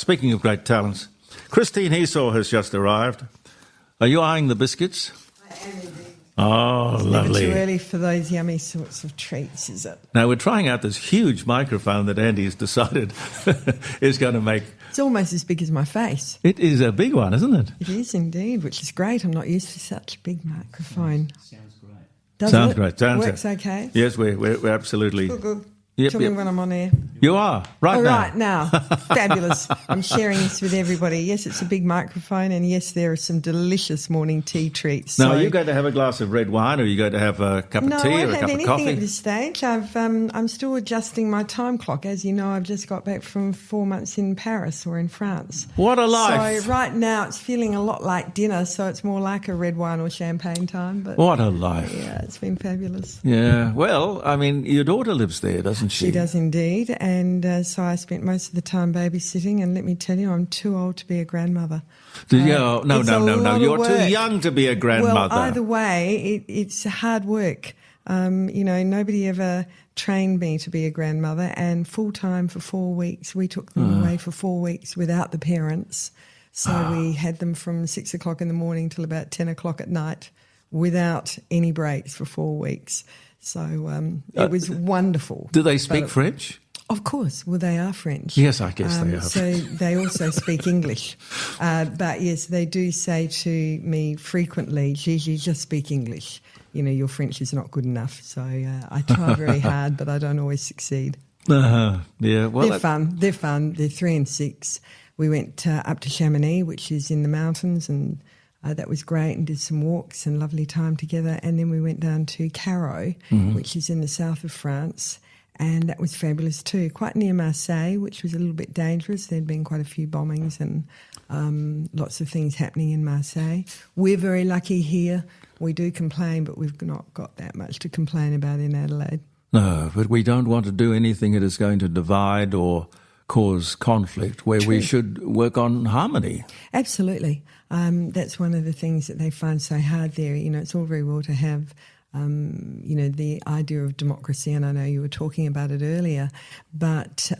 Speaking of great talents, Chrissy Esau has just arrived. Are you eyeing the biscuits? I am indeed. Oh, It's lovely. never too early for those yummy sorts of treats, is it? Now, we're trying out this huge microphone that Andy's decided is going to make... It's almost as big as my face. It is a big one, isn't it? It is indeed, which is great. I'm not used to such a big microphone. Sounds great. Does Sounds it? great. Sounds Works okay? Yes, we're absolutely... Good. Yep, Tell me yep. when I'm on air. You are, right now. Right now. Fabulous. I'm sharing this with everybody. Yes, it's a big microphone, and yes, there are some delicious morning tea treats. Now, So- are you going to have a glass of red wine, or are you going to have a cup No, of tea I or won't a have cup of anything coffee? at this stage. I'm still adjusting my time clock. As you know, I've just got back from 4 months in Paris or in France. What a life. So right now it's feeling a lot like dinner, so it's more like a red wine or champagne time. But What a life. yeah, it's been fabulous. Yeah, well, I mean, your daughter lives there, doesn't she? She does indeed, and so I spent most of the time babysitting, and let me tell you, I'm too old to be a grandmother. No, It's a lot of you're too work. young to be a grandmother. Well, either way, it's hard work. Nobody ever trained me to be a grandmother, and full-time for 4 weeks. We took them away for 4 weeks without the parents. So we had them from 6 o'clock in the morning till about 10 o'clock at night without any breaks for 4 weeks. So it was wonderful. Do they speak But- French? Of course. Well, they are French. Yes, I guess they are. So they also speak English. But yes, they do say to me frequently, Gigi, just speak English. Your French is not good enough. So I try very hard, but I don't always succeed. Yeah, well, They're fun. They're fun. They're 3 and 6. We went up to Chamonix, which is in the mountains, and that was great, and did some walks and lovely time together. And then we went down to Cordeaux, which is in the south of France, and that was fabulous too. Quite near Marseille, which was a little bit dangerous. There'd been quite a few bombings and lots of things happening in Marseille. We're very lucky here. We do complain, but we've not got that much to complain about in Adelaide. no, but we don't want to do anything that is going to divide or cause conflict, where we should work on harmony. Absolutely. That's one of the things that they find so hard there. It's all very well to have, the idea of democracy, and I know you were talking about it earlier, but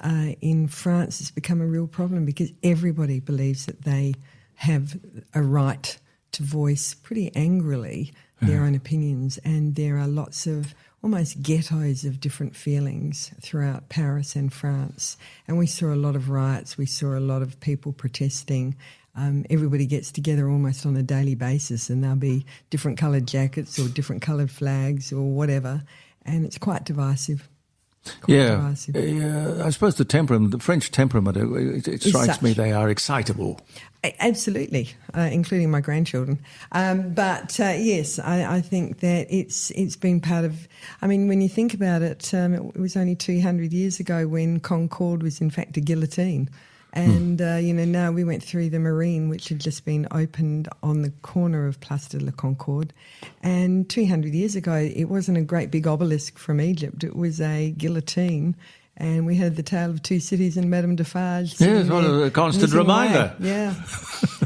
in France it's become a real problem because everybody believes that they have a right to voice pretty angrily their own opinions, and there are lots of almost ghettos of different feelings throughout Paris and France. And we saw a lot of riots, we saw a lot of people protesting. Everybody gets together almost on a daily basis, and there'll be different coloured jackets or different coloured flags or whatever, and it's quite divisive. Divisive. I suppose the French temperament, it strikes me they are excitable. Absolutely, including my grandchildren. But yes, I think that it's been part of. I mean, when you think about it, it was only 200 years ago when Concorde was in fact a guillotine. And, now we went through the Marine, which had just been opened on the corner of Place de la Concorde. And 200 years ago, it wasn't a great big obelisk from Egypt. It was a guillotine. And we had the Tale of Two Cities and Madame Defarge. Yes, what a constant reminder. Yeah,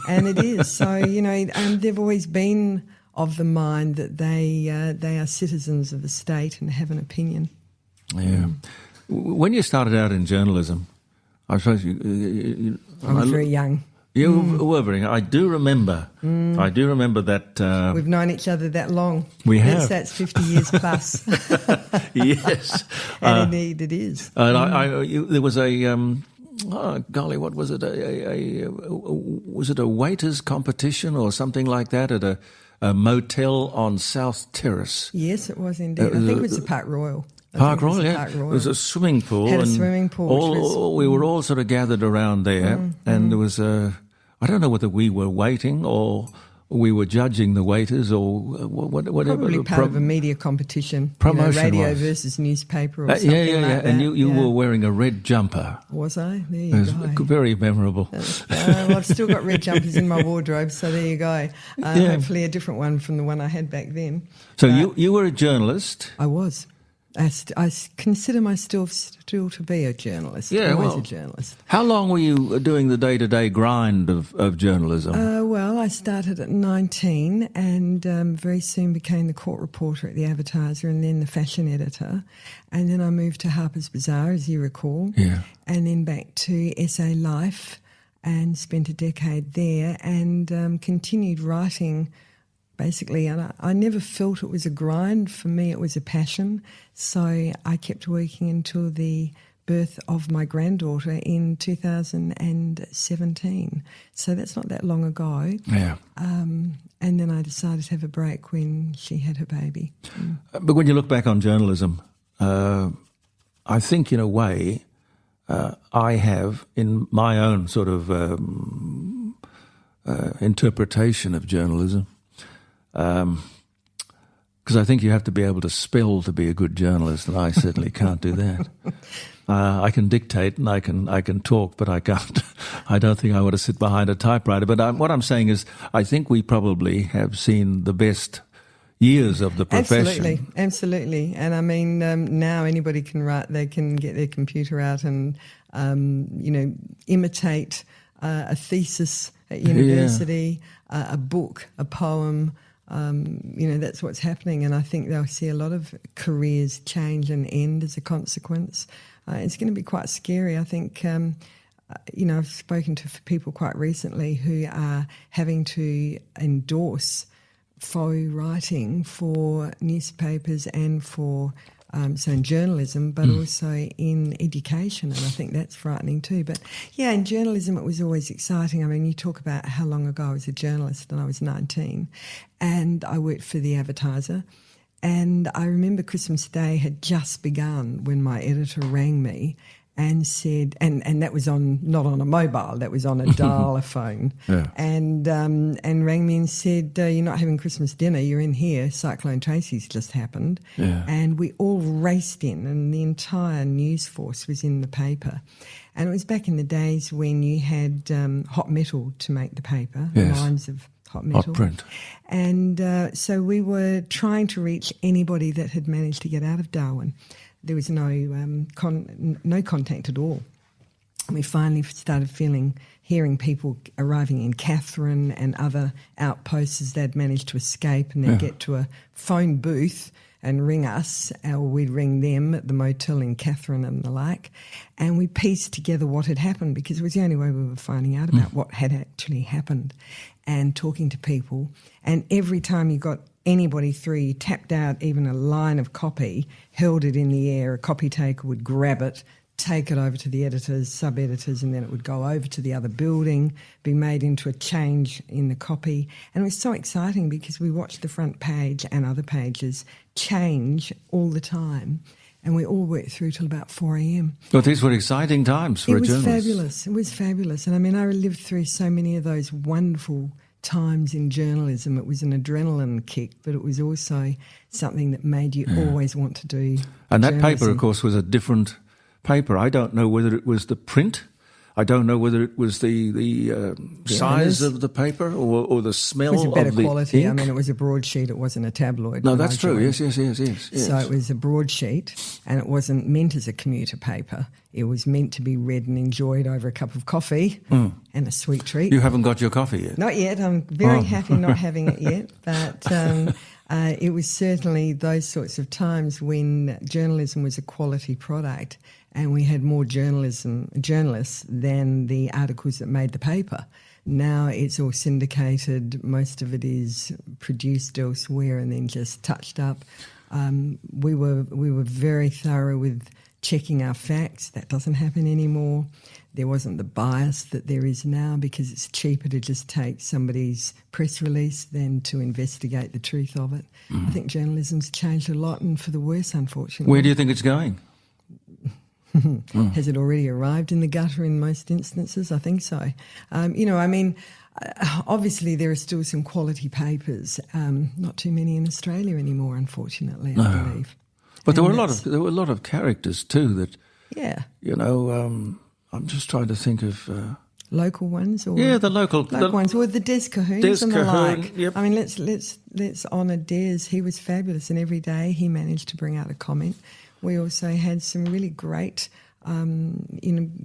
and it is. So, they've always been of the mind that they are citizens of the state and have an opinion. Yeah. When you started out in journalism, I suppose I was very young. You were very young. I do remember that. We've known each other that long. We have. That's 50 years plus. Yes. And indeed it is. And there was a, what was it? Was it a waiters competition or something like that at a motel on South Terrace? Yes, it was indeed. I think it was the Park Royal. Park Royal, yeah. There was a swimming pool. Had a swimming pool. We were all sort of gathered around there, and there was I don't know whether we were waiting or we were judging the waiters or whatever. Probably part of a media competition. Promotion radio was. versus newspaper or something yeah. like that. And you were wearing a red jumper. Was I? There It you was go. very memorable. Well, I've still got red jumpers in my wardrobe, so there you go. Hopefully a different one from the one I had back then. So you were a journalist. I was. I consider myself still to be a journalist. Yeah, always well, a journalist. How long were you doing the day-to-day grind of journalism? Well, I started at 19 and very soon became the court reporter at the Advertiser and then the fashion editor. And then I moved to Harper's Bazaar, as you recall. Yeah. And then back to SA Life. and spent a decade there and continued writing basically. And I never felt it was a grind. For me, it was a passion. So I kept working until the birth of my granddaughter in 2017. So that's not that long ago. Yeah. And then I decided to have a break when she had her baby. But when you look back on journalism, I think in a way I have, in my own sort of interpretation of journalism, because I think you have to be able to spell to be a good journalist, and I certainly can't do that. I can dictate and I can talk, but I can't. I don't think I want to sit behind a typewriter. But what I'm saying is, I think we probably have seen the best years of the profession. Absolutely. And I mean, now anybody can write. They can get their computer out and imitate a thesis at university, a book, a poem. That's what's happening, and I think they'll see a lot of careers change and end as a consequence. It's going to be quite scary. I think, I've spoken to people quite recently who are having to endorse faux writing for newspapers and for so in journalism, but also in education, and I think that's frightening too. But yeah, in journalism it was always exciting. I mean, you talk about how long ago I was a journalist, and I was 19, and I worked for the Advertiser, and I remember Christmas Day had just begun when my editor rang me and said, and that was not on a mobile, that was on a dial-a phone, and rang me and said, you're not having Christmas dinner, you're in here, Cyclone Tracy's just happened. Yeah. And we all raced in, and the entire news force was in the paper. And it was back in the days when you had hot metal to make the paper, lines of hot metal. Hot print. And so we were trying to reach anybody that had managed to get out of Darwin. There was no contact at all. We finally started hearing people arriving in Catherine and other outposts as they'd managed to escape, and they'd get to a phone booth and ring us, or we'd ring them at the motel in Catherine and the like, and we pieced together what had happened, because it was the only way we were finding out about what had actually happened, and talking to people. And every time you got anybody through, you tapped out even a line of copy, held it in the air, a copy taker would grab it, take it over to the editors, sub-editors, and then it would go over to the other building, be made into a change in the copy. And it was so exciting because we watched the front page and other pages change all the time. And we all worked through till about 4 a.m. Well, these were exciting times for a journalist. It was fabulous. And I mean, I lived through so many of those wonderful times in journalism. It was an adrenaline kick, but it was also something that made you always want to do And that journalism. paper, of course, was a different paper. I don't know whether it was the print. I don't know whether it was the size of the paper or the smell of the ink. It was a better quality. I mean, it was a broadsheet. It wasn't a tabloid. No, that's true. Yes. So it was a broadsheet, and it wasn't meant as a commuter paper. It was meant to be read and enjoyed over a cup of coffee and a sweet treat. You haven't got your coffee yet? Not yet. I'm very happy not having it yet, but it was certainly those sorts of times when journalism was a quality product, and we had more journalists than the articles that made the paper. Now it's all syndicated. Most of it is produced elsewhere and then just touched up. We were very thorough with checking our facts. That doesn't happen anymore. There wasn't the bias that there is now, because it's cheaper to just take somebody's press release than to investigate the truth of it. I think journalism's changed a lot, and for the worse, unfortunately. Where do you think it's going? Has it already arrived in the gutter in most instances? I think so. Obviously there are still some quality papers, not too many in Australia anymore, unfortunately, I believe. But there were a lot of characters too that, I'm just trying to think of... local ones? Or the local ones. Or the Des Cahoons and the like. Yep. I mean, let's honour Des. He was fabulous, and every day he managed to bring out a comment. We also had some really great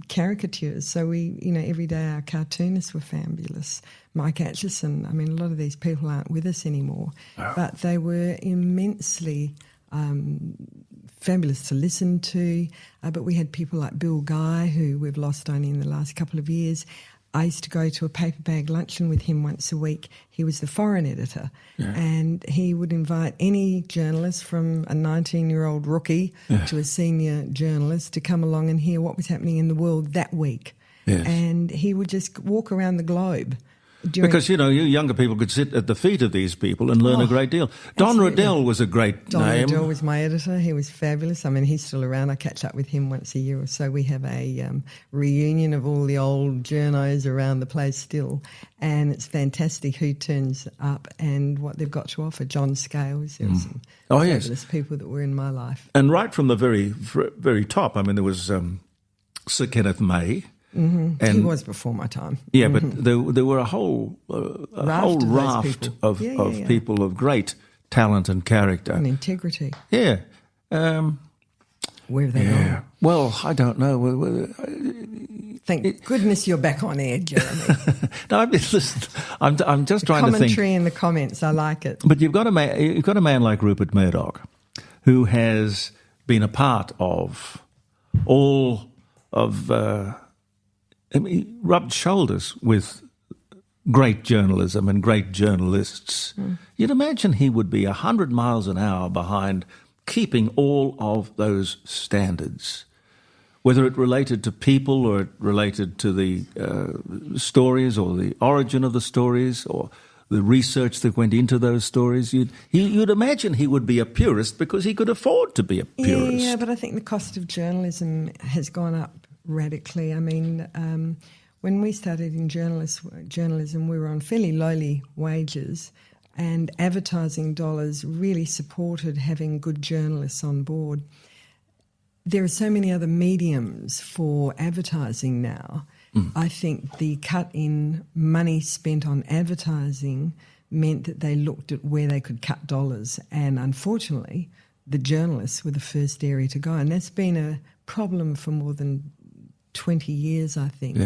caricatures. So every day our cartoonists were fabulous. Mike Atchison, I mean, a lot of these people aren't with us anymore, but they were immensely fabulous to listen to. But we had people like Bill Guy, who we've lost only in the last couple of years. I used to go to a paper bag luncheon with him once a week. He was the foreign editor, and he would invite any journalist from a 19-year-old rookie to a senior journalist to come along and hear what was happening in the world that week. Yes. And he would just walk around the globe. Because, you younger people could sit at the feet of these people and learn a great deal. Don Riddell was a great Don name. Riddell was my editor. He was fabulous. I mean, he's still around. I catch up with him once a year or so. We have a reunion of all the old journos around the place still, and it's fantastic who turns up and what they've got to offer. John Scales, there were some fabulous people that were in my life. And right from the very, very top, I mean, there was Sir Kenneth May. Mm-hmm. He was before my time. Yeah, but there were a whole raft of people of great talent and character. And integrity. Yeah. Where have they gone? Well, I don't know. Thank goodness you're back on air, Jeremy. No, listen, I'm just trying to think. Commentary in the comments, I like it. But you've got a man like Rupert Murdoch, who has been a part of all of. He rubbed shoulders with great journalism and great journalists. You'd imagine he would be 100 miles an hour behind keeping all of those standards, whether it related to people or it related to the stories or the origin of the stories or the research that went into those stories. You'd imagine he would be a purist because he could afford to be a purist. Yeah, but I think the cost of journalism has gone up radically. I mean, when we started in journalism, we were on fairly lowly wages, and advertising dollars really supported having good journalists on board. There are so many other mediums for advertising now. I think the cut in money spent on advertising meant that they looked at where they could cut dollars, and unfortunately, the journalists were the first area to go, and that's been a problem for more than 20 years, I think.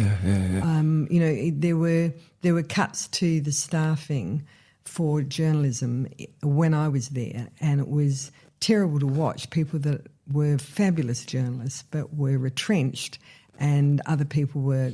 There were cuts to the staffing for journalism when I was there, and it was terrible to watch people that were fabulous journalists but were retrenched, and other people were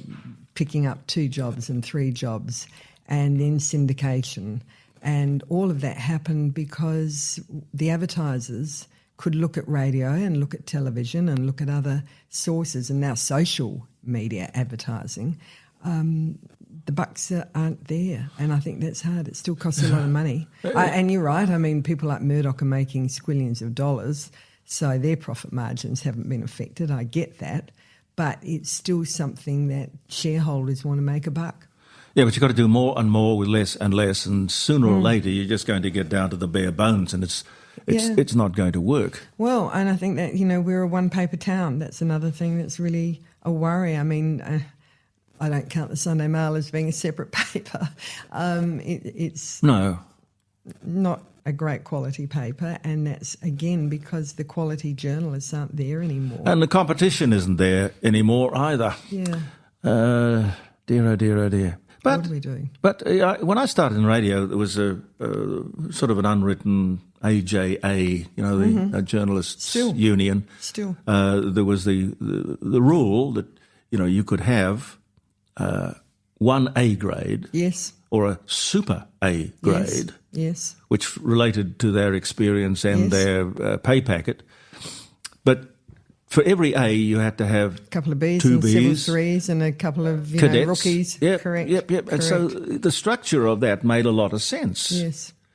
picking up 2 jobs and 3 jobs, and then syndication. And all of that happened because the advertisers could look at radio and look at television and look at other sources, and now social media advertising. The bucks aren't there, and I think that's hard. It still costs a lot of money. And you're right, I mean, people like Murdoch are making squillions of dollars, so their profit margins haven't been affected. I get that, but it's still something that shareholders want to make a buck. Yeah, but you've got to do more and more with less and less, and sooner or later you're just going to get down to the bare bones, and it's not going to work. Well, and I think that, we're a one-paper town. That's another thing that's really a worry. I mean, I don't count the Sunday Mail as being a separate paper. It's not a great quality paper, and that's, again, because the quality journalists aren't there anymore. And the competition isn't there anymore either. Yeah. Dear, oh dear, oh dear. But, what are we doing? But when I started in radio, there was a sort of an unwritten AJA, the Journalists Union. Still. There was the rule that, you could have one A grade. Yes. Or a super A grade. Yes. Which related to their experience and their pay packet. But for every A, you had to have a couple of Bs 2 and Bs, several threes and a couple of cadets. Rookies. Yep, Correct. Yep. Correct. And so the structure of that made a lot of sense.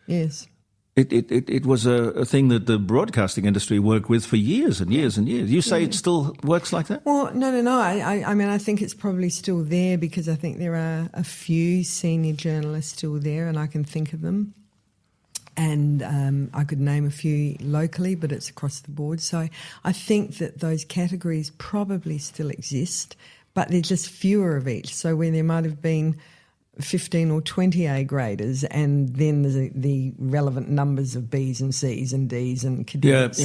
Yes. It was a thing that the broadcasting industry worked with for years and years and years. You say it still works like that? Well, no. I mean, I think it's probably still there because I think there are a few senior journalists still there, and I can think of them. And I could name a few locally, but it's across the board. So I think that those categories probably still exist, but they're just fewer of each. So when there might have been 15 or 20 A graders, and then there's the relevant numbers of Bs and Cs and Ds and cadets.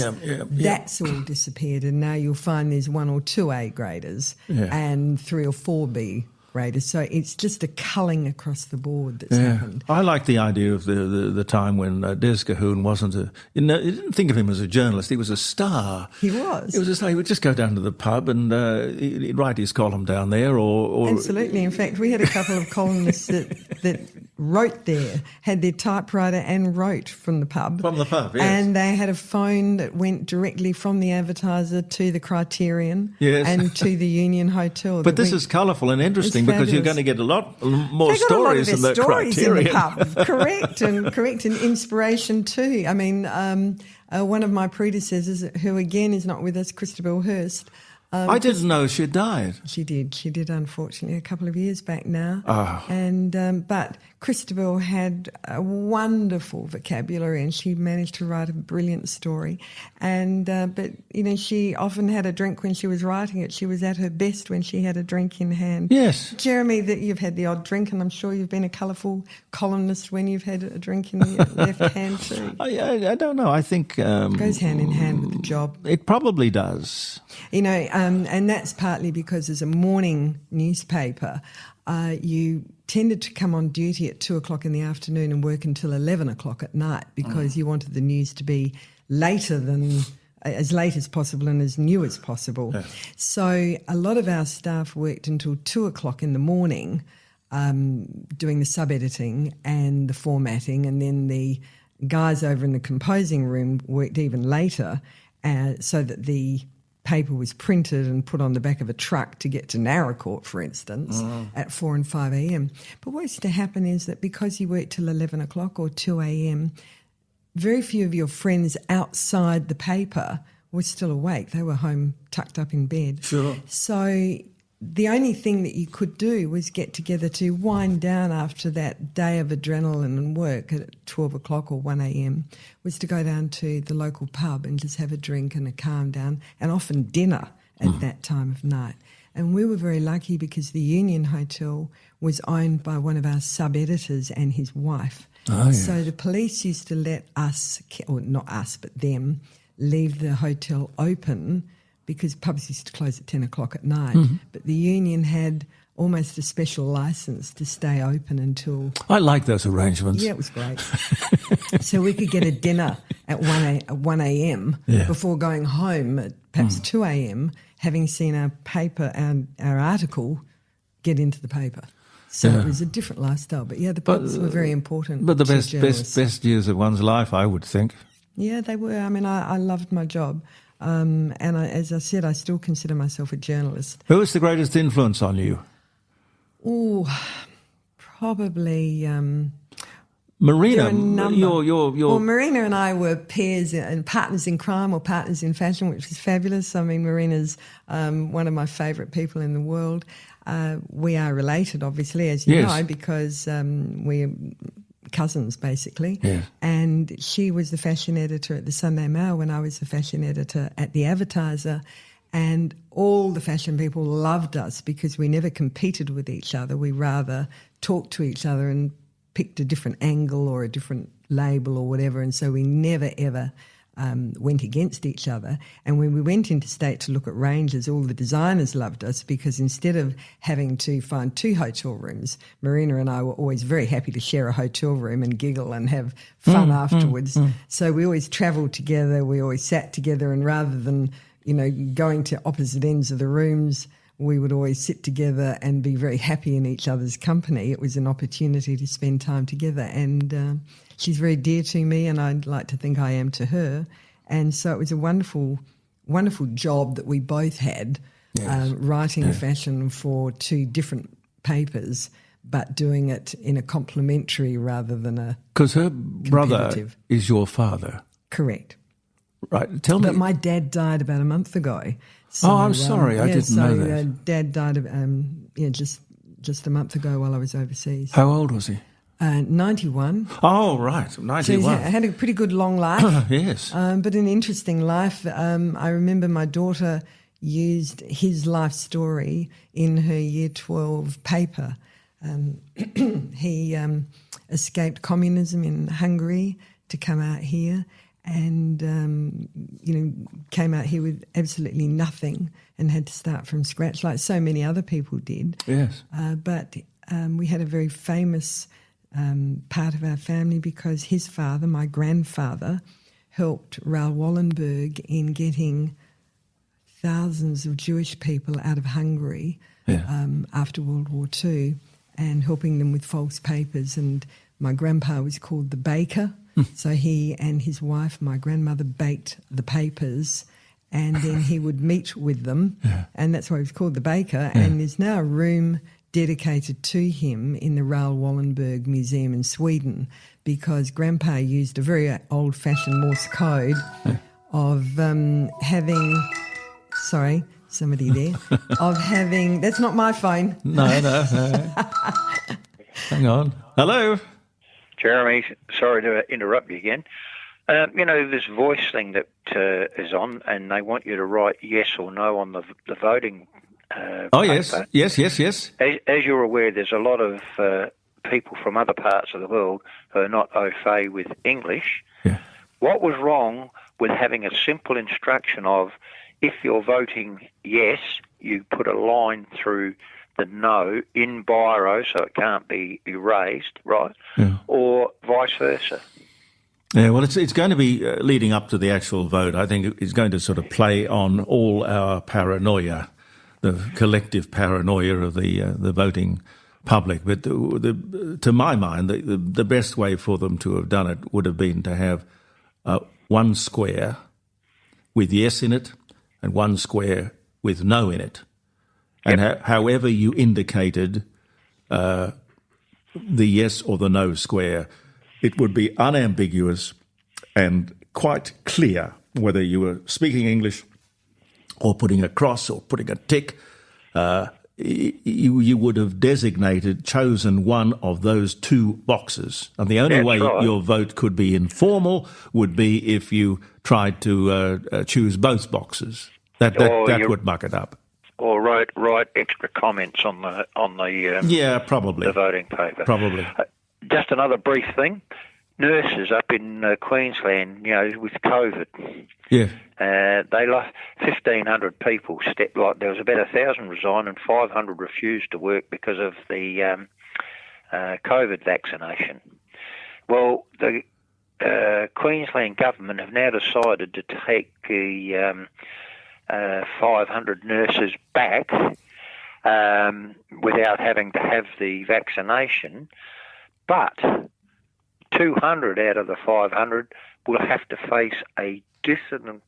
That's all disappeared, and now you'll find there's 1 or 2 A graders and 3 or 4 B typewriters. So it's just a culling across the board that's happened. I like the idea of the time when Des Cahoon wasn't you didn't think of him as a journalist. He was a star. He was. It was a star. He would just go down to the pub and he'd write his column down there, or Absolutely. In fact, we had a couple of columnists that wrote there, had their typewriter and wrote from the pub. From the pub, yes. And they had a phone that went directly from the Advertiser to the Criterion and to the Union Hotel. But this is colourful and interesting because you're going to get a lot more stories in the Criterion. In the pub. Correct, and inspiration too. I mean, one of my predecessors, who again is not with us, Christabel Hurst. I didn't know she died. She did, unfortunately, a couple of years back now. Oh. And but Christabel had a wonderful vocabulary, and she managed to write a brilliant story. And but she often had a drink when she was writing it. She was at her best when she had a drink in hand. Yes, Jeremy, that you've had the odd drink, and I'm sure you've been a colourful columnist when you've had a drink in the left hand too. I don't know. I think it goes hand in hand with the job. It probably does. And that's partly because as a morning newspaper, you tended to come on duty at 2:00 in the afternoon and work until 11 o'clock at night because you wanted the news to be as late as possible and as new as possible. Yeah. So a lot of our staff worked until 2:00 in the morning doing the sub-editing and the formatting, and then the guys over in the composing room worked even later so that the paper was printed and put on the back of a truck to get to Narracourt, for instance, at 4 and 5 a.m. But what used to happen is that because you worked till 11 o'clock or 2 a.m., very few of your friends outside the paper were still awake. They were home tucked up in bed. Sure. So the only thing that you could do was get together to wind down after that day of adrenaline and work at 12 o'clock or 1 a.m, was to go down to the local pub and just have a drink and a calm down, and often dinner at that time of night. And we were very lucky because the Union Hotel was owned by one of our sub-editors and his wife. Oh, yes. So the police used to let us, or not us, but them, leave the hotel open because pubs used to close at 10 o'clock at night. But the Union had almost a special licence to stay open until... I like those arrangements. Yeah, it was great. So we could get a dinner at 1 a.m. before going home at perhaps 2 a.m, having seen our paper and our article get into the paper. So it was a different lifestyle. But the pubs were very important. But the best years of one's life, I would think. Yeah, they were. I mean, I loved my job. And as I said, I still consider myself a journalist. Who was the greatest influence on you? Oh, probably Marina. Well, Marina and I were pairs and partners in crime or partners in fashion, which was fabulous. I mean, Marina's one of my favourite people in the world. We are related, obviously, as you know, because we're cousins, basically. Yeah. And she was the fashion editor at the Sunday Mail when I was the fashion editor at the Advertiser. And all the fashion people loved us because we never competed with each other. We rather talked to each other and picked a different angle or a different label or whatever. And so we never, ever went against each other. And when we went interstate to look at ranges, all the designers loved us because instead of having to find 2 hotel rooms, Marina and I were always very happy to share a hotel room and giggle and have fun afterwards. So we always travelled together. We always sat together, and rather than going to opposite ends of the rooms, we would always sit together and be very happy in each other's company. It was an opportunity to spend time together, and she's very dear to me, and I'd like to think I am to her. And so it was a wonderful, wonderful job that we both had, writing fashion for 2 different papers, but doing it in a complementary rather than a Because her brother is your father. Correct. Right, tell me. But my dad died about a month ago. So, I'm sorry, I didn't know that. Dad died just a month ago while I was overseas. How old was he? 91. Oh, right, 91. So he had a pretty good long life. Yes. But an interesting life. I remember my daughter used his life story in her Year 12 paper. He escaped communism in Hungary to come out here, and came out here with absolutely nothing and had to start from scratch, like so many other people did. Yes. But we had a very famous part of our family because his father, my grandfather, helped Raoul Wallenberg in getting thousands of Jewish people out of Hungary after World War II and helping them with false papers. And my grandpa was called the baker. So he and his wife, my grandmother, baked the papers and then he would meet with them. Yeah. And that's why he was called the baker. Yeah. And there's now a room dedicated to him in the Raoul Wallenberg Museum in Sweden because Grandpa used a very old-fashioned Morse code of having... Sorry, somebody there. Of having... That's not my phone. No. Hang on. Hello? Jeremy, sorry to interrupt you again. This voice thing that is on, and they want you to write yes or no on the voting paper. Yes. As you're aware, there's a lot of people from other parts of the world who are not au fait with English. Yeah. What was wrong with having a simple instruction of, if you're voting yes, you put a line through the no in biro so it can't be erased, right? Yeah. Or vice versa. Yeah, well, it's going to be leading up to the actual vote. I think it's going to sort of play on all our paranoia, the collective paranoia of the voting public. But to my mind, the best way for them to have done it would have been to have one square with yes in it and one square with no in it. And however you indicated the yes or the no square, it would be unambiguous and quite clear whether you were speaking English or putting a cross or putting a tick. You would have chosen one of those two boxes. And the only way your vote could be informal would be if you tried to choose both boxes. That would muck it up. Or write extra comments on the probably the voting paper. Probably. Just another brief thing. Nurses up in Queensland, with COVID. Yeah. They lost 1,500 people. There was about 1,000 resigned and 500 refused to work because of the COVID vaccination. Well, the Queensland government have now decided to take the 500 nurses back without having to have the vaccination, but 200 out of the 500 will have to face a discipline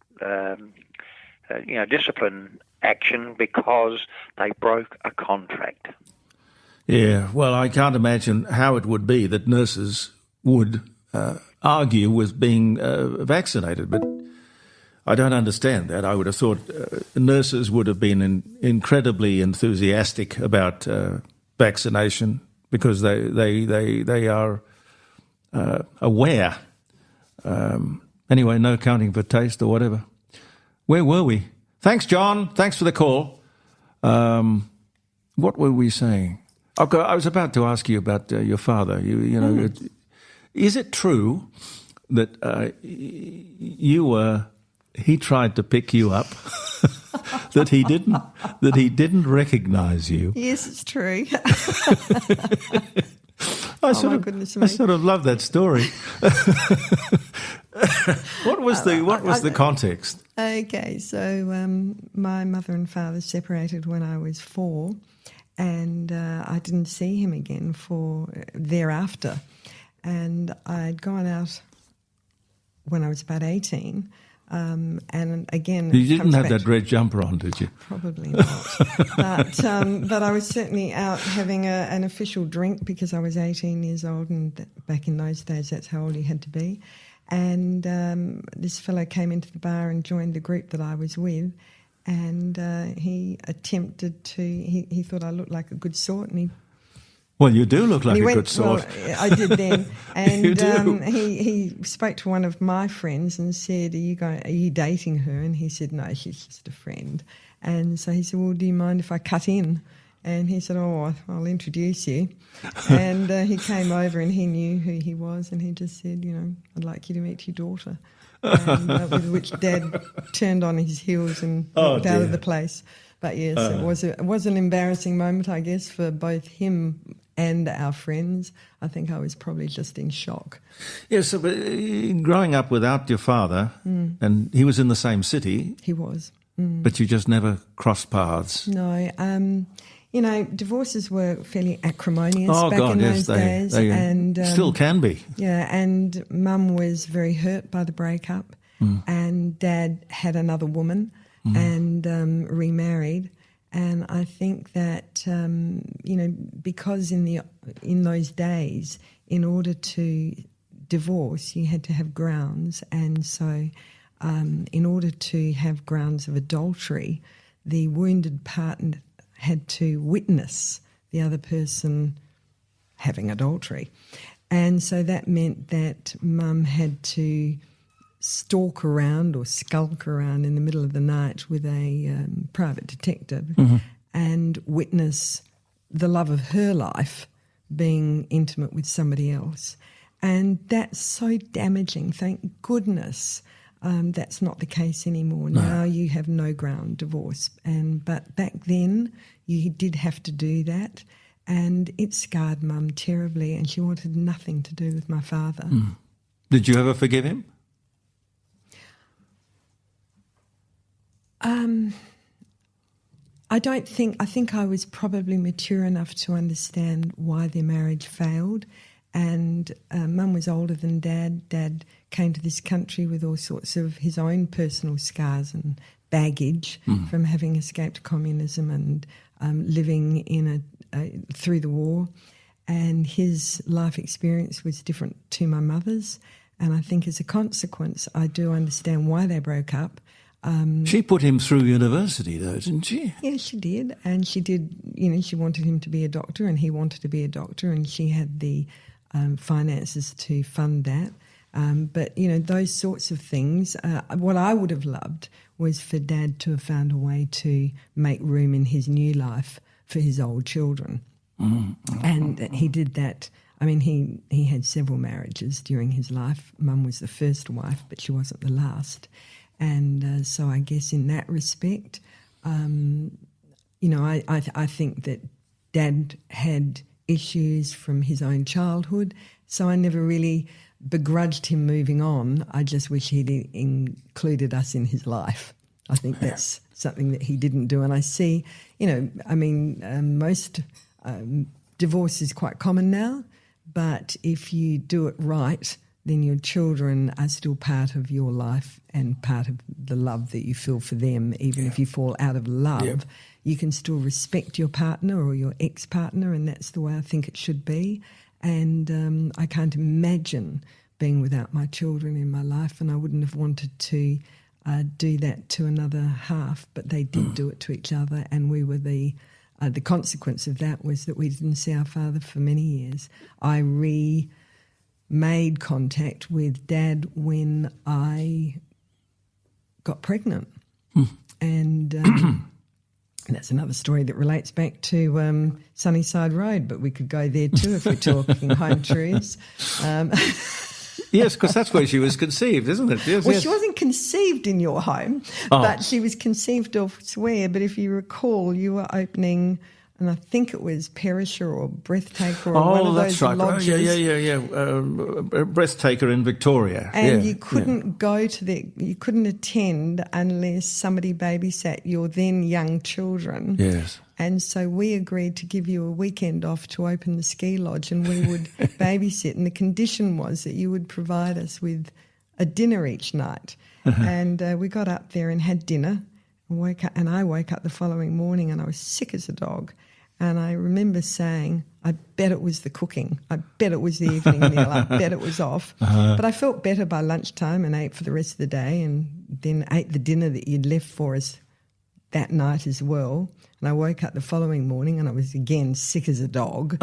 action because they broke a contract. Yeah, well, I can't imagine how it would be that nurses would argue with being vaccinated, but I don't understand that. I would have thought nurses would have been incredibly enthusiastic about vaccination because they are aware. Anyway, no counting for taste or whatever. Where were we? Thanks, John. Thanks for the call. What were we saying? Okay, I was about to ask you about your father. Is it true that you were? He tried to pick you up, that he didn't recognise you. Yes, it's true. I sort of love that story. What was the context? Okay, so my mother and father separated when I was 4, and I didn't see him again for thereafter. And I'd gone out when I was about 18. And again, you didn't have that red jumper on, did you? Probably not. But I was certainly out having an official drink because I was 18 years old, and back in those days, that's how old you had to be. And this fellow came into the bar and joined the group that I was with, and he attempted to. He thought I looked like a good sort, and he. Well, you do look like a good sort. Well, I did then. And you do. He spoke to one of my friends and said, are you dating her? And he said, no, she's just a friend. And so he said, well, do you mind if I cut in? And he said, oh, I'll introduce you. And he came over and he knew who he was, and he just said, I'd like you to meet your daughter. and, with which Dad turned on his heels and walked out of the place. But yes, it was an embarrassing moment, I guess, for both him and our friends. I think I was probably just in shock. Yes, but growing up without your father, and he was in the same city. He was. But you just never crossed paths. No. Divorces were fairly acrimonious back in those days. They and still can be. Yeah, and Mum was very hurt by the breakup, and Dad had another woman and remarried. And I think that, because in those days, in order to divorce, you had to have grounds. And so in order to have grounds of adultery, the wounded partner had to witness the other person having adultery. And so that meant that Mum had to stalk around or skulk around in the middle of the night with a private detective and witness the love of her life being intimate with somebody else. And that's so damaging. Thank goodness that's not the case anymore. No. Now you have no ground divorce. But back then you did have to do that, and it scarred Mum terribly, and she wanted nothing to do with my father. Did you ever forgive him? I think I was probably mature enough to understand why their marriage failed. And Mum was older than Dad. Dad came to this country with all sorts of his own personal scars and baggage from having escaped communism and living in through the war. And his life experience was different to my mother's. And I think as a consequence, I do understand why they broke up. She put him through university, though, didn't she? Yeah, she did. And she did, she wanted him to be a doctor, and he wanted to be a doctor, and she had the finances to fund that. But, those sorts of things, what I would have loved was for Dad to have found a way to make room in his new life for his old children. And he did that. I mean, he had several marriages during his life. Mum was the first wife, but she wasn't the last. And so I guess in that respect, I think that Dad had issues from his own childhood, so I never really begrudged him moving on. I just wish he'd included us in his life. I think that's something that he didn't do. And I see, most divorce is quite common now, but if you do it right, then your children are still part of your life and part of the love that you feel for them. Even if you fall out of love, you can still respect your partner or your ex-partner, and that's the way I think it should be. And I can't imagine being without my children in my life, and I wouldn't have wanted to do that to another half, but they did do it to each other, and we were the consequence of that was that we didn't see our father for many years. I made contact with Dad when I got pregnant. And that's another story that relates back to Sunnyside Road, but we could go there too if we're talking home truths. Yes, because that's where she was conceived, isn't it? Yes, well, she wasn't conceived in your home, but she was conceived elsewhere. But if you recall, you were opening, and I think it was Perisher or Breathtaker or one of those lodges. Breathtaker in Victoria. And you couldn't go to you couldn't attend unless somebody babysat your then young children. Yes. And so we agreed to give you a weekend off to open the ski lodge, and we would babysit. And the condition was that you would provide us with a dinner each night. And we got up there and had dinner. And I woke up the following morning and I was sick as a dog. And I remember saying, I bet it was the cooking. I bet it was the evening meal. I bet it was off. But I felt better by lunchtime and ate for the rest of the day, and then ate the dinner that you'd left for us that night as well. And I woke up the following morning and I was again sick as a dog.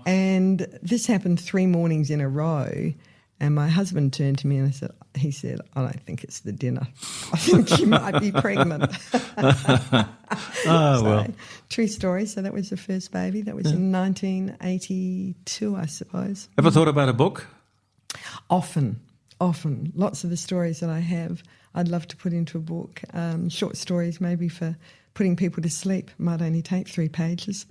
And this happened 3 mornings in a row. And my husband turned to me and he said, I don't think it's the dinner. I think you might be pregnant. Well. True story. So that was the first baby. That was in 1982, I suppose. Ever thought about a book? Often. Often. Lots of the stories that I have, I'd love to put into a book. Short stories maybe for putting people to sleep. Might only take 3 pages.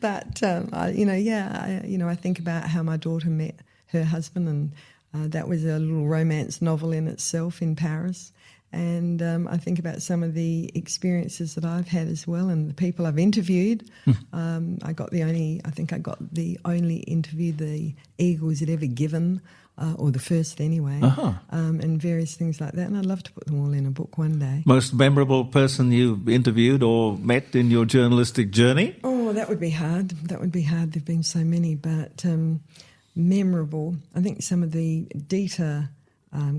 But, I think about how my daughter met her husband, and that was a little romance novel in itself in Paris. And I think about some of the experiences that I've had as well, and the people I've interviewed. I got the only interview the Eagles had ever given, or the first anyway, and various things like that. And I'd love to put them all in a book one day. Most memorable person you've interviewed or met in your journalistic journey? Oh, that would be hard. There've been so many, but memorable. I think some of the Dita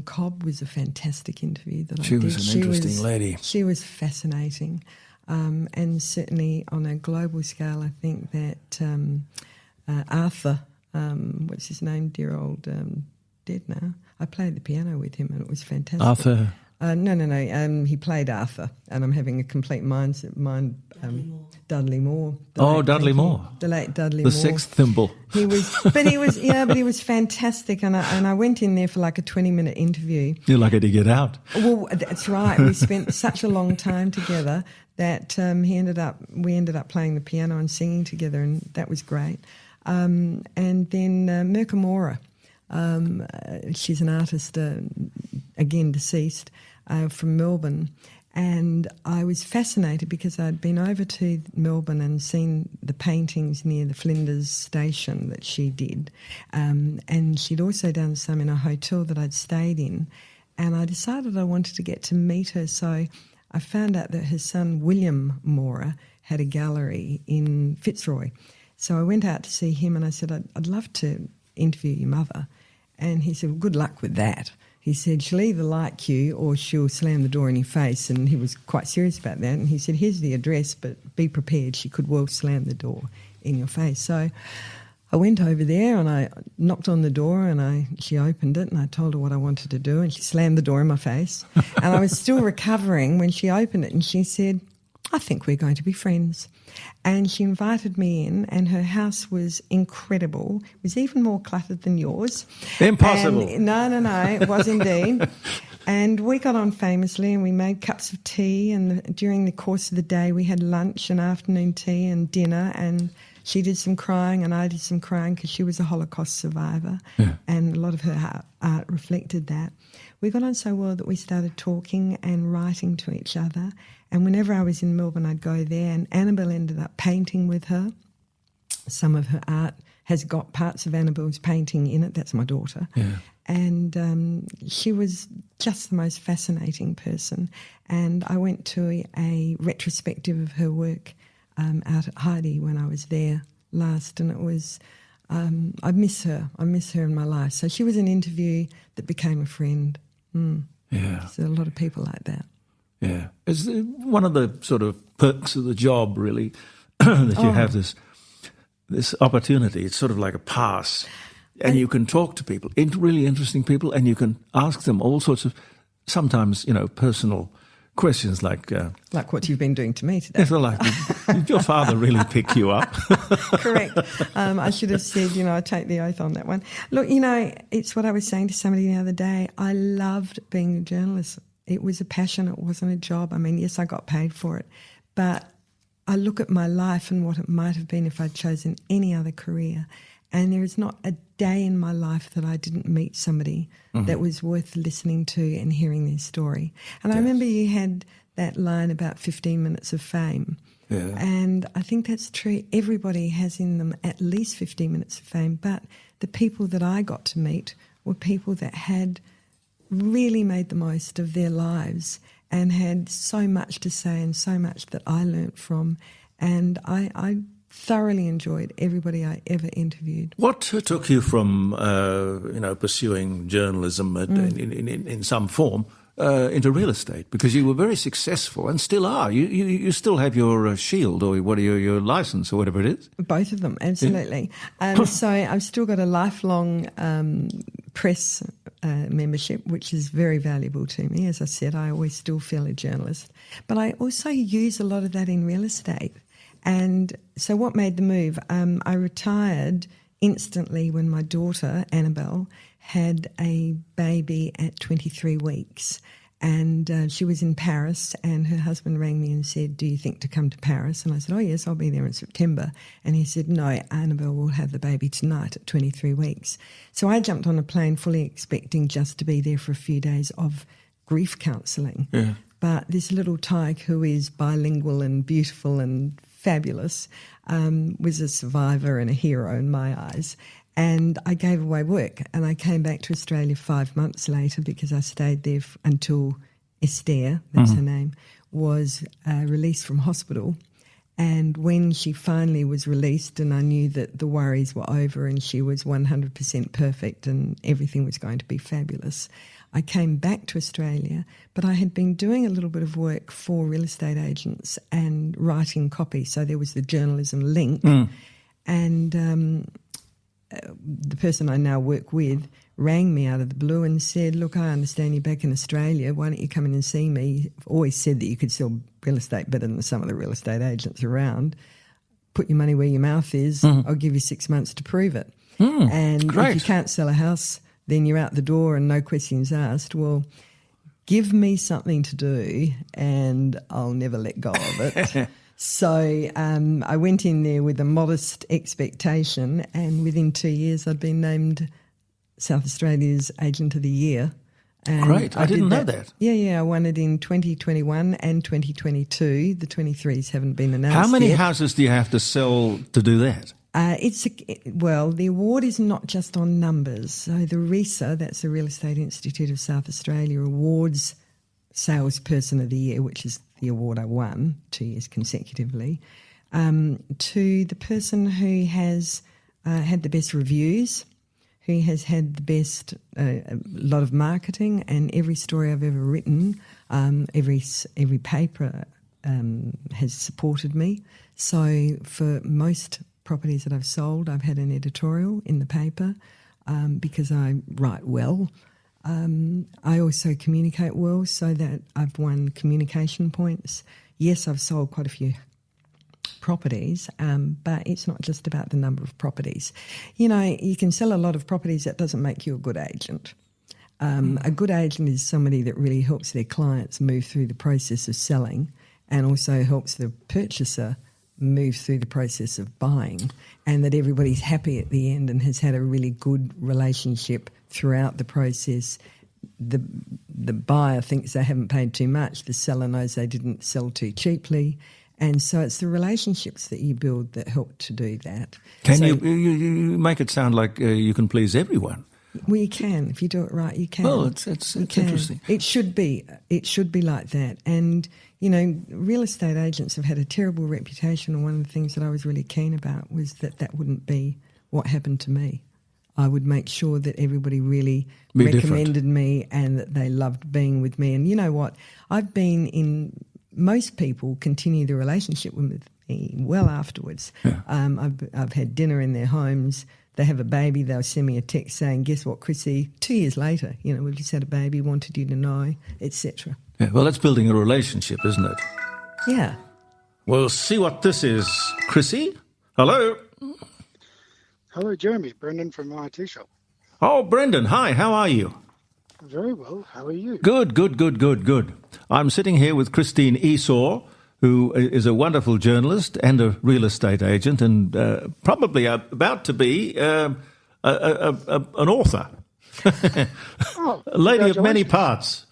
Cobb was a fantastic interview that I did. She was an interesting lady. She was fascinating, and certainly on a global scale, I think that Arthur, what's his name, dear old, dead now. I played the piano with him and it was fantastic. Arthur? No. He played Arthur, and I'm having a complete mind. Dudley Moore. Dudley Moore. The late Dudley Moore. The sixth thimble. He was fantastic, and I went in there for like a 20-minute interview. You're lucky to get out. Well, that's right. We spent such a long time together that we ended up playing the piano and singing together, and that was great. And then Merkamora, she's an artist, again deceased, from Melbourne. And I was fascinated because I'd been over to Melbourne and seen the paintings near the Flinders station that she did. And she'd also done some in a hotel that I'd stayed in. And I decided I wanted to get to meet her. So I found out that her son, William Mora, had a gallery in Fitzroy. So I went out to see him and I said, I'd love to interview your mother. And he said, well, good luck with that. He said, she'll either like you or she'll slam the door in your face. And he was quite serious about that. And he said, here's the address, but be prepared. She could well slam the door in your face. So I went over there and I knocked on the door and she opened it and I told her what I wanted to do and she slammed the door in my face. And I was still recovering when she opened it and she said, I think we're going to be friends. And she invited me in, and her house was incredible. It was even more cluttered than yours. Impossible. And no, it was indeed. And we got on famously, and we made cups of tea, and during the course of the day we had lunch and afternoon tea and dinner, and she did some crying and I did some crying because she was a Holocaust survivor, and a lot of her art reflected that. We got on so well that we started talking and writing to each other. And whenever I was in Melbourne, I'd go there, and Annabelle ended up painting with her. Some of her art has got parts of Annabelle's painting in it. That's my daughter. Yeah. And she was just the most fascinating person. And I went to a retrospective of her work out at Heidi when I was there last, and it was... I miss her. I miss her in my life. So she was an interview that became a friend. Yeah. So a lot of people like that. Yeah. It's one of the sort of perks of the job, really, that you have this opportunity. It's sort of like a pass. And you can talk to people, really interesting people, and you can ask them all sorts of, sometimes, personal questions like what you've been doing to me today. Did your father really pick you up? Correct. I should have said, I take the oath on that one. Look, it's what I was saying to somebody the other day. I loved being a journalist. It was a passion. It wasn't a job. I mean, yes, I got paid for it, but I look at my life and what it might have been if I'd chosen any other career, and there is not a day in my life that I didn't meet somebody that was worth listening to and hearing their story. And I remember you had that line about 15 minutes of fame. Yeah. And I think that's true. Everybody has in them at least 15 minutes of fame, but the people that I got to meet were people that had really made the most of their lives and had so much to say and so much that I learnt from. And I thoroughly enjoyed everybody I ever interviewed. What took you from, pursuing journalism in some form into real estate? Because you were very successful and still are. You still have your shield or your license or whatever it is. Both of them, absolutely. Yeah. So I've still got a lifelong press membership, which is very valuable to me. As I said, I always still feel a journalist. But I also use a lot of that in real estate. And so what made the move? I retired instantly when my daughter, Annabelle, had a baby at 23 weeks. And she was in Paris, and her husband rang me and said, "Do you think to come to Paris?" And I said, "Oh, yes, I'll be there in September." And he said, "No, Annabelle will have the baby tonight at 23 weeks. So I jumped on a plane fully expecting just to be there for a few days of grief counselling. Yeah. But this little tyke, who is bilingual and beautiful and fabulous, was a survivor and a hero in my eyes. And I gave away work, and I came back to Australia 5 months later because I stayed there until Esther, that's her name, was released from hospital. And when she finally was released and I knew that the worries were over and she was 100% perfect and everything was going to be fabulous, I came back to Australia, but I had been doing a little bit of work for real estate agents and writing copy, so there was the journalism link. And the person I now work with rang me out of the blue and said, "Look, I understand you're back in Australia. Why don't you come in and see me? I've always said that you could sell real estate better than some of the real estate agents around. Put your money where your mouth is. I'll give you 6 months to prove it. And great. if you can't sell a house, then you're out the door and no questions asked. Well, give me something to do and I'll never let go of it." So I went in there with a modest expectation, and within 2 years I'd been named South Australia's Agent of the Year. And Great. I didn't know that. Yeah, I won it in 2021 and 2022. The 23s haven't been announced How many yet. houses do you have to sell to do that? The award is not just on numbers. So the RESA, that's the Real Estate Institute of South Australia, awards Salesperson of the Year, which is the award I won 2 years consecutively, to the person who has had the best reviews, who has had the best lot of marketing, and every story I've ever written, every paper has supported me. So for most properties that I've sold, I've had an editorial in the paper because I write well. I also communicate well, so that I've won communication points. Yes, I've sold quite a few properties, but it's not just about the number of properties. You know, you can sell a lot of properties, that doesn't make you a good agent. A good agent is somebody that really helps their clients move through the process of selling and also helps the purchaser move through the process of buying, and that everybody's happy at the end and has had a really good relationship throughout the process. The buyer thinks they haven't paid too much. The seller knows they didn't sell too cheaply. And so it's the relationships that you build that help to do that. You make it sound like you can please everyone. Well, you can. If you do it right, you can. Well, it's interesting. It should be like that. And, you know, real estate agents have had a terrible reputation, and one of the things that I was really keen about was that wouldn't be what happened to me. I would make sure that everybody really recommended me and that they loved being with me. And you know what? Most people continue the relationship with me well afterwards. Yeah. I've had dinner in their homes. They have a baby, they'll send me a text saying, "Guess what, Chrissy, 2 years later, you know, we've just had a baby, wanted you to know," etc. Yeah, well, that's building a relationship, isn't it? Yeah. We'll see what this is. Chrissy? Hello? Hello, Jeremy. Brendan from IT Shop. Oh, Brendan, hi, how are you? Very well. How are you? Good. I'm sitting here with Christine Esau, who is a wonderful journalist and a real estate agent, and probably about to be an author. A lady of many parts.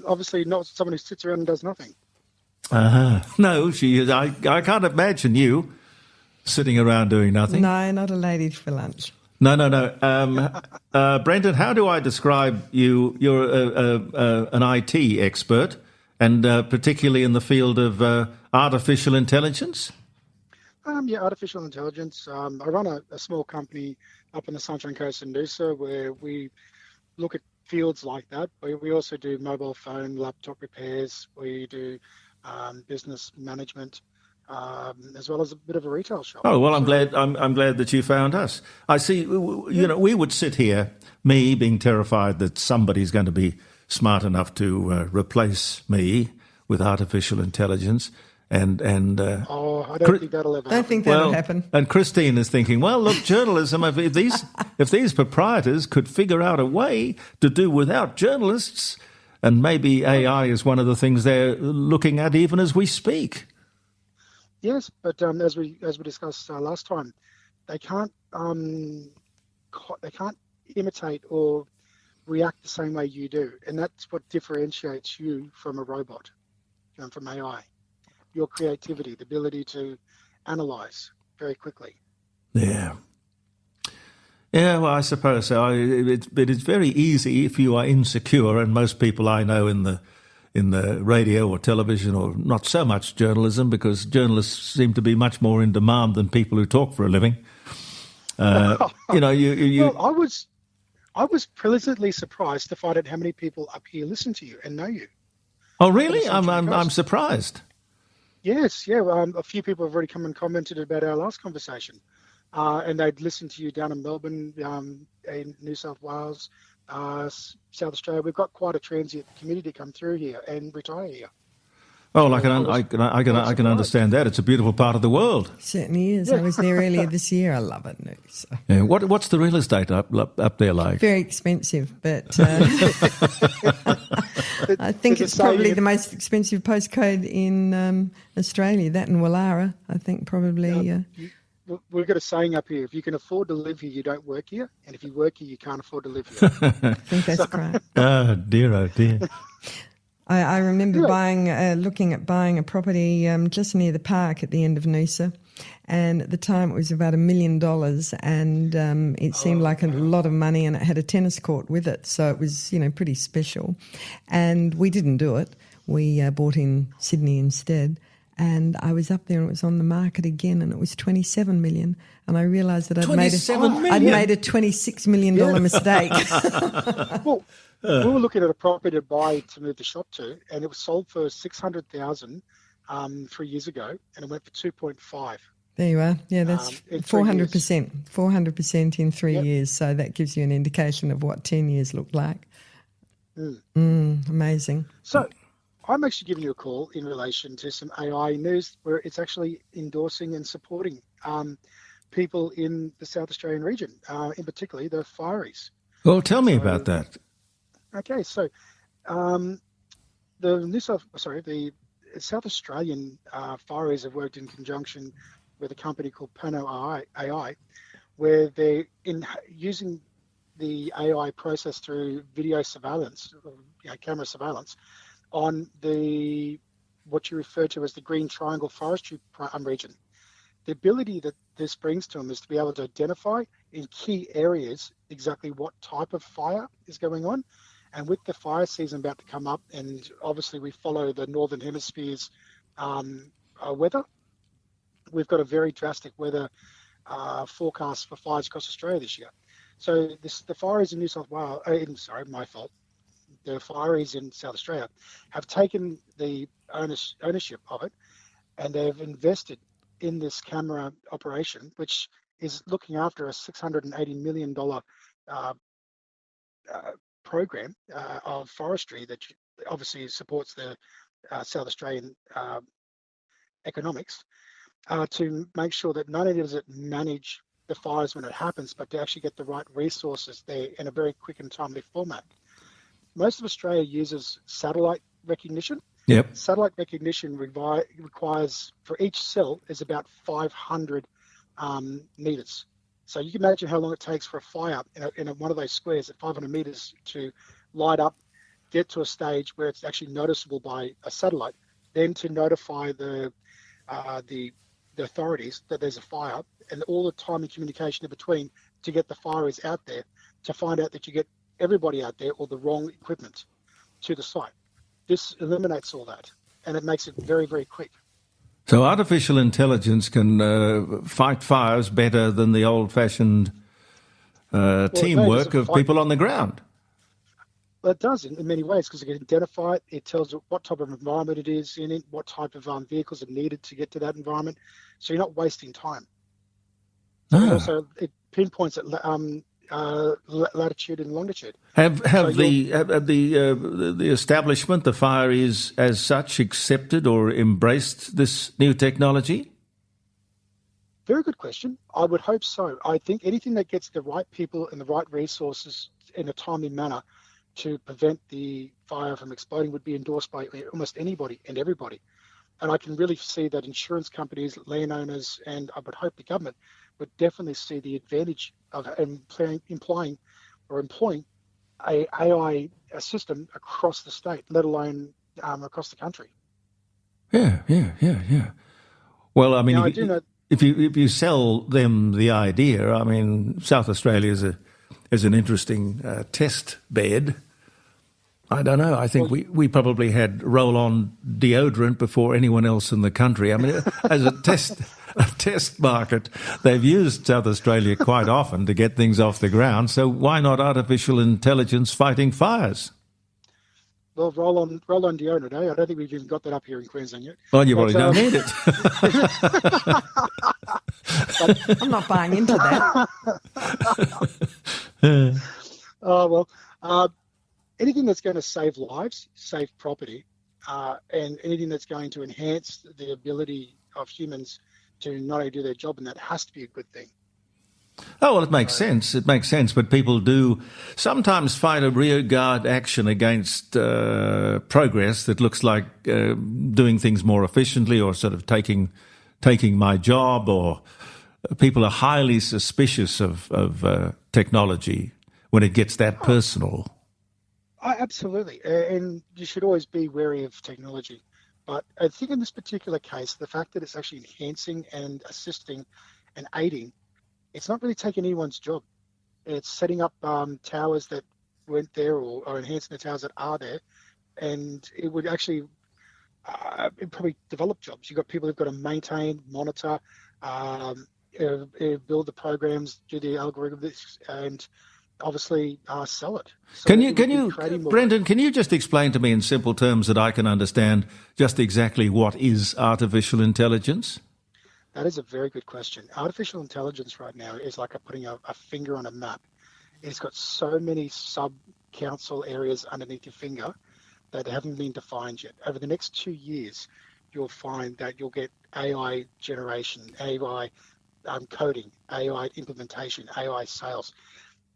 Obviously not someone who sits around and does nothing. No, she is. I can't imagine you sitting around doing nothing. No, not a lady for lunch. No. Brendan, how do I describe you? You're an IT expert, and particularly in the field of artificial intelligence? Artificial intelligence. I run a small company up on the Sunshine Coast in Noosa where we look at fields like that. We also do mobile phone, laptop repairs. We do business management, as well as a bit of a retail shop. Oh well, I'm glad that you found us. I see. You know, we would sit here, me being terrified that somebody's going to be smart enough to replace me with artificial intelligence, And I don't think that'll ever happen. I don't think that'll happen. And Christine is thinking, well, look, journalism, if these proprietors could figure out a way to do without journalists, and maybe AI is one of the things they're looking at even as we speak. Yes, but as we discussed last time, they can't imitate or react the same way you do, and that's what differentiates you from a robot, from AI. Your creativity, the ability to analyze very quickly. Yeah. Yeah, well, I suppose so. It is very easy if you are insecure, and most people I know in the radio or television, or not so much journalism, because journalists seem to be much more in demand than people who talk for a living. Well, I was pleasantly surprised to find out how many people up here listen to you and know you. Oh, really? I'm surprised. Yes, yeah. A few people have already come and commented about our last conversation. And they'd listen to you down in Melbourne, in New South Wales, South Australia. We've got quite a transient community come through here and retire here. Oh, I can understand that. It's a beautiful part of the world. Certainly is. Yeah. I was there earlier this year. I love it. So. Yeah. What's the real estate up there like? Very expensive, but I think it's probably the most expensive postcode in Australia. That and Wallara, I think probably. We've got a saying up here: if you can afford to live here, you don't work here, and if you work here, you can't afford to live here. I think that's right. Oh dear. I remember looking at buying a property just near the park at the end of Noosa, and at the time it was about $1 million, and it seemed like a lot of money, and it had a tennis court with it, so it was pretty special. And we didn't do it. We bought in Sydney instead. And I was up there and it was on the market again, and it was $27 million. And I realised that I'd made a $26 million mistake. Well, we were looking at a property to buy to move the shop to, and it was sold for $600,000 3 years ago, and it went for 2.5. There you are. Yeah, that's 400%. 400% in 3 years. So that gives you an indication of what 10 years looked like. Amazing. So I'm actually giving you a call in relation to some AI news where it's actually endorsing and supporting people in the South Australian region, in particular the fireys. Well, tell me about that. Okay, so the South Australian fireys have worked in conjunction with a company called Pano AI, where they're using the AI process through video surveillance, camera surveillance, on what you refer to as the Green Triangle Forestry region. The ability that this brings to them is to be able to identify in key areas exactly what type of fire is going on. And with the fire season about to come up, and obviously we follow the Northern Hemisphere's weather, we've got a very drastic weather forecast for fires across Australia this year. So the fires in New South Wales, my fault. The fireys in South Australia have taken the ownership of it, and they've invested in this camera operation, which is looking after a $680 million program of forestry that obviously supports the South Australian economics, to make sure that not only does it manage the fires when it happens, but to actually get the right resources there in a very quick and timely format. Most of Australia uses satellite recognition. Yep. Satellite recognition requires, for each cell, is about 500 meters. So you can imagine how long it takes for a fire in one of those squares at 500 meters to light up, get to a stage where it's actually noticeable by a satellite, then to notify the authorities that there's a fire, and all the time and communication in between to get the fireys out there, to find out that you get everybody out there or the wrong equipment to the site. This eliminates all that, and it makes it very, very quick. So artificial intelligence can fight fires better than the old-fashioned teamwork of people on the ground. Well, it does in many ways, because it can identify it. It tells it what type of environment it is in, what type of vehicles are needed to get to that environment. So you're not wasting time. Also, it pinpoints it latitude and longitude. Have the establishment, the fireys as such, accepted or embraced this new technology? Very good question. I would hope so. I think anything that gets the right people and the right resources in a timely manner to prevent the fire from exploding would be endorsed by almost anybody and everybody. And I can really see that insurance companies, landowners, and I would hope the government would definitely see the advantage of employing a AI system across the state, let alone across the country. Yeah. Well, I mean, now, I do know. If you sell them the idea, I mean, South Australia is an interesting test bed. I don't know. I think we probably had roll-on deodorant before anyone else in the country. I mean, as a test market, they've used South Australia quite often to get things off the ground. So why not artificial intelligence fighting fires? Well, roll-on deodorant, eh? I don't think we've even got that up here in Queensland yet. Well, you probably don't need it. I'm not buying into that. Anything that's going to save lives, save property, and anything that's going to enhance the ability of humans to not only do their job, and that has to be a good thing. Oh, well, it makes sense. It makes sense. But people do sometimes fight a rearguard action against progress that looks like doing things more efficiently or sort of taking my job, or people are highly suspicious of technology when it gets that personal. Absolutely. And you should always be wary of technology. But I think in this particular case, the fact that it's actually enhancing and assisting and aiding, it's not really taking anyone's job. It's setting up towers that weren't there, or enhancing the towers that are there. And it would actually it'd probably develop jobs. You've got people who've got to maintain, monitor, build the programs, do the algorithms, and obviously sell it. So can you, Brendan, can you just explain to me in simple terms that I can understand just exactly what is artificial intelligence? That is a very good question. Artificial intelligence right now is like putting a finger on a map. It's got so many sub-council areas underneath your finger that haven't been defined yet. Over the next 2 years, you'll find that you'll get AI generation, AI coding, AI implementation, AI sales.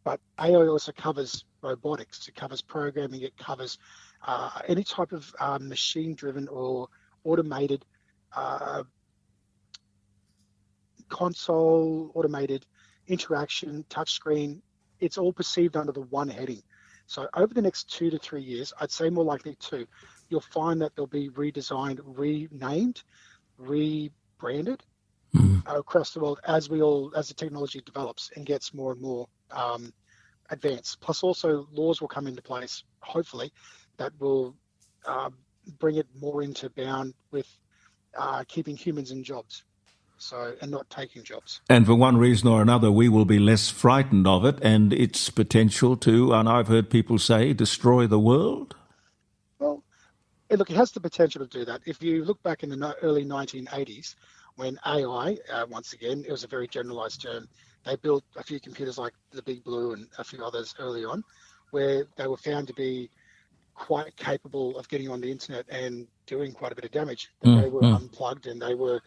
But AI also covers robotics, it covers programming, it covers any type of machine-driven or automated console, automated interaction, touchscreen. It's all perceived under the one heading. So over the next 2 to 3 years, I'd say more likely 2, you'll find that they'll be redesigned, renamed, rebranded across the world as the technology develops and gets more and more advanced. Plus also laws will come into place, hopefully, that will bring it more into bound with keeping humans in jobs. And not taking jobs. And for one reason or another, we will be less frightened of it and its potential to, and I've heard people say, destroy the world? Well, look, it has the potential to do that. If you look back in the early 1980s, when AI, once again, it was a very generalized term, they built a few computers like the Big Blue and a few others early on, where they were found to be quite capable of getting on the internet and doing quite a bit of damage. They were unplugged and they were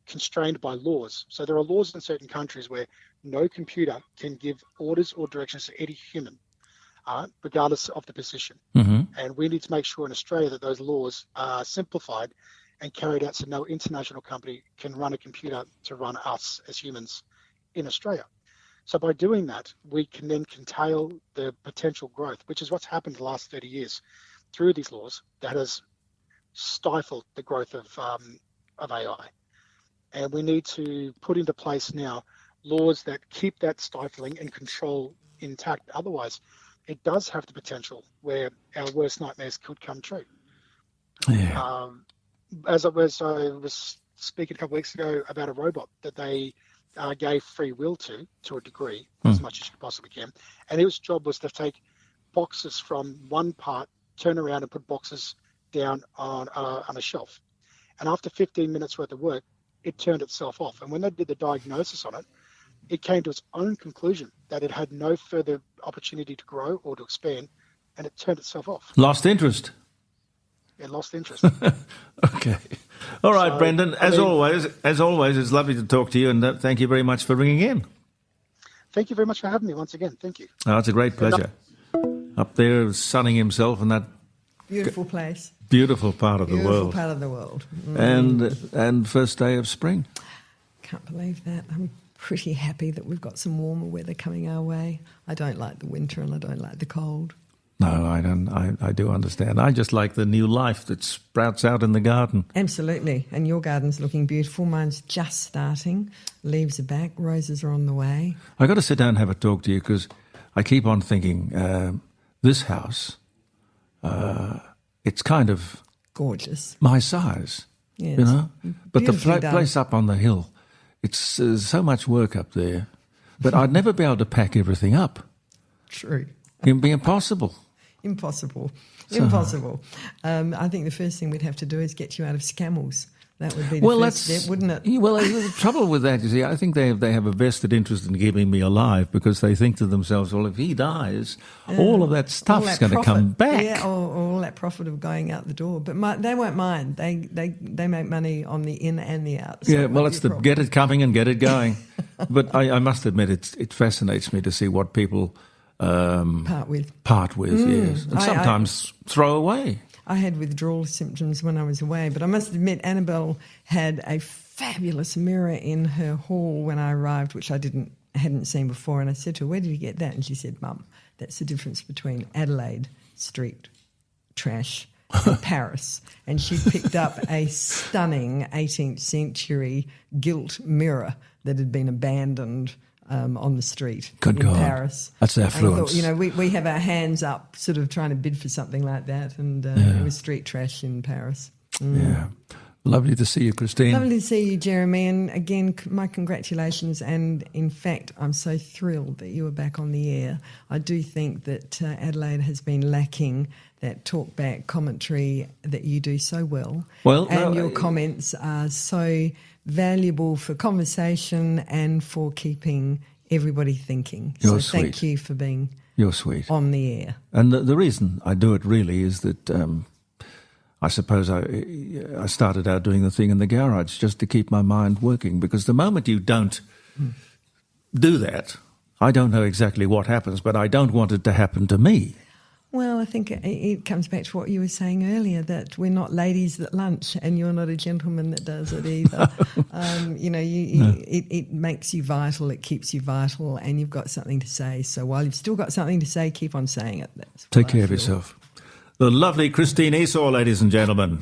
constrained by laws. So there are laws in certain countries where no computer can give orders or directions to any human, regardless of the position. And we need to make sure in Australia that those laws are simplified and carried out so no international company can run a computer to run us as humans in Australia. So by doing that, we can then curtail the potential growth, which is what's happened the last 30 years through these laws that has stifled the growth of AI. And we need to put into place now laws that keep that stifling and control intact. Otherwise, it does have the potential where our worst nightmares could come true. Yeah. As I was speaking a couple of weeks ago about a robot that they gave free will to a degree, as much as you possibly can. And its job was to take boxes from one part, turn around and put boxes down on a shelf. And after 15 minutes worth of work, it turned itself off. And when they did the diagnosis on it, it came to its own conclusion that it had no further opportunity to grow or to expand, and it turned itself off. Lost interest. It lost interest. Okay. All right, so, Brendan, as always, it's lovely to talk to you, and thank you very much for ringing in. Thank you very much for having me once again. Thank you. Oh, it's a great pleasure. Up there, sunning himself in that beautiful place. Beautiful part of the world. Beautiful part of the world. And first day of spring. Can't believe that. I'm pretty happy that we've got some warmer weather coming our way. I don't like the winter and I don't like the cold. No, I don't. I do understand. I just like the new life that sprouts out in the garden. Absolutely. And your garden's looking beautiful. Mine's just starting. Leaves are back. Roses are on the way. I got to sit down and have a talk to you because I keep on thinking this house, it's kind of gorgeous. My size, yes. You know. But the place up on the hill, it's so much work up there. But I'd never be able to pack everything up. True. It'd be impossible. Impossible. I think the first thing we'd have to do is get you out of Scammels. That would be the first step, wouldn't it? Well, the trouble with that, you see, I think they have a vested interest in keeping me alive because they think to themselves, well, if he dies, all of that stuff's going to come back. Yeah, all that profit of going out the door. But they won't mind. They make money on the in and the out. So yeah, well, it's the get it coming and get it going. But I must admit, it fascinates me to see what people part with, yes, and sometimes throw away. I had withdrawal symptoms when I was away, but I must admit Annabelle had a fabulous mirror in her hall when I arrived, which I hadn't seen before. And I said to her, "Where did you get that?" And she said, "Mum, that's the difference between Adelaide street trash and Paris." And she picked up a stunning 18th century gilt mirror that had been abandoned on the street in Paris. That's affluence. I thought, we have our hands up sort of trying to bid for something like that, and it was street trash in Paris. Yeah. Lovely to see you, Christine. Lovely to see you, Jeremy. And again, my congratulations. And in fact, I'm so thrilled that you are back on the air. I do think that Adelaide has been lacking that talk-back commentary that you do so well. Your comments are so valuable for conversation and for keeping everybody thinking. You're so thank you for being You're sweet. On the air. And the reason I do it really is that I suppose I started out doing the thing in the garage just to keep my mind working, because the moment you don't do that, I don't know exactly what happens, but I don't want it to happen to me. Well, I think it comes back to what you were saying earlier, that we're not ladies that lunch, and you're not a gentleman that does it either. It makes you vital, it keeps you vital, and you've got something to say. So while you've still got something to say, keep on saying it. Take care of yourself. The lovely Chrissy Esau, ladies and gentlemen.